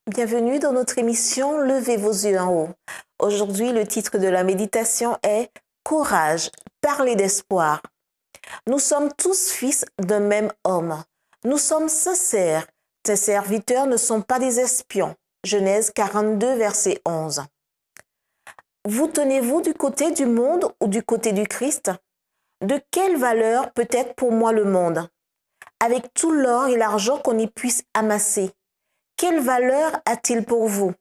Bienvenue dans notre émission Levez vos yeux en haut. Aujourd'hui, le titre de la méditation est Courage, parler d'espoir. Nous sommes tous fils d'un même homme. Nous sommes sincères. Tes serviteurs ne sont pas des espions. Genèse 42, verset 11. Vous tenez-vous du côté du monde ou du côté du Christ? De quelle valeur peut être pour moi le monde? Avec tout l'or et l'argent qu'on y puisse amasser, quelle valeur a-t-il pour vous?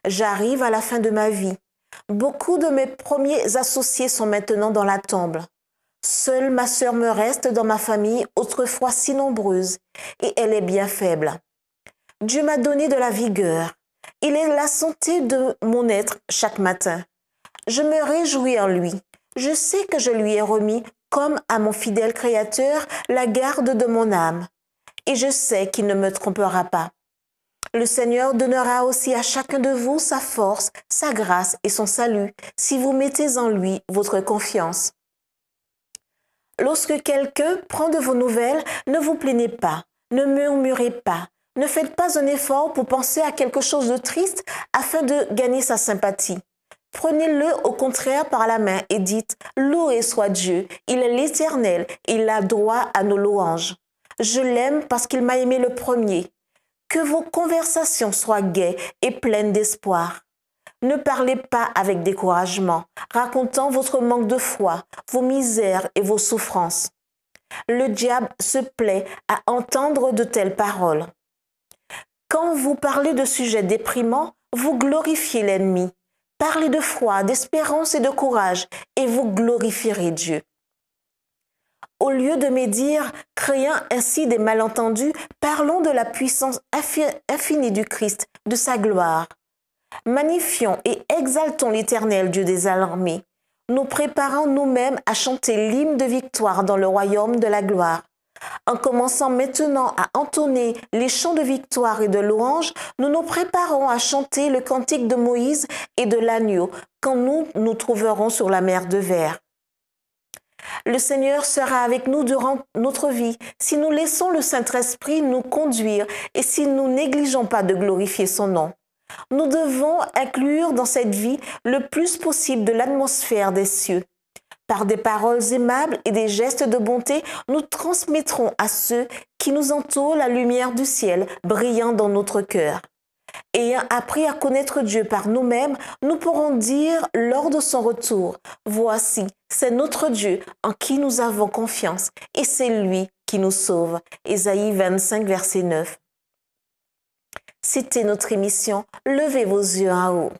J'arrive à la fin de ma vie. Beaucoup de mes premiers associés sont maintenant dans la tombe. Seule ma sœur me reste dans ma famille, autrefois si nombreuse, et elle est bien faible. Dieu m'a donné de la vigueur. Il est la santé de mon être chaque matin. Je me réjouis en lui. Je sais que je lui ai remis, comme à mon fidèle Créateur, la garde de mon âme. Et je sais qu'il ne me trompera pas. Le Seigneur donnera aussi à chacun de vous sa force, sa grâce et son salut, si vous mettez en lui votre confiance. Lorsque quelqu'un prend de vos nouvelles, ne vous plaignez pas, ne murmurez pas, ne faites pas un effort pour penser à quelque chose de triste afin de gagner sa sympathie. Prenez-le au contraire par la main et dites « Loué soit Dieu, il est l'Éternel, il a droit à nos louanges. Je l'aime parce qu'il m'a aimé le premier. » Que vos conversations soient gaies et pleines d'espoir. Ne parlez pas avec découragement, racontant votre manque de foi, vos misères et vos souffrances. Le diable se plaît à entendre de telles paroles. Quand vous parlez de sujets déprimants, vous glorifiez l'ennemi. Parlez de foi, d'espérance et de courage, et vous glorifierez Dieu. Au lieu de médire, créant ainsi des malentendus, parlons de la puissance infinie du Christ, de sa gloire. Magnifions et exaltons l'Éternel Dieu des armées. Nous préparons nous-mêmes à chanter l'hymne de victoire dans le royaume de la gloire. En commençant maintenant à entonner les chants de victoire et de louange, nous nous préparons à chanter le cantique de Moïse et de l'agneau quand nous nous trouverons sur la mer de Ver. Le Seigneur sera avec nous durant notre vie si nous laissons le Saint-Esprit nous conduire et si nous négligeons pas de glorifier son nom. Nous devons inclure dans cette vie le plus possible de l'atmosphère des cieux. Par des paroles aimables et des gestes de bonté, nous transmettrons à ceux qui nous entourent la lumière du ciel brillant dans notre cœur. Ayant appris à connaître Dieu par nous-mêmes, nous pourrons dire lors de son retour, « Voici, c'est notre Dieu en qui nous avons confiance et c'est lui qui nous sauve. » Ésaïe 25, verset 9. C'était notre émission « Levez vos yeux en haut ».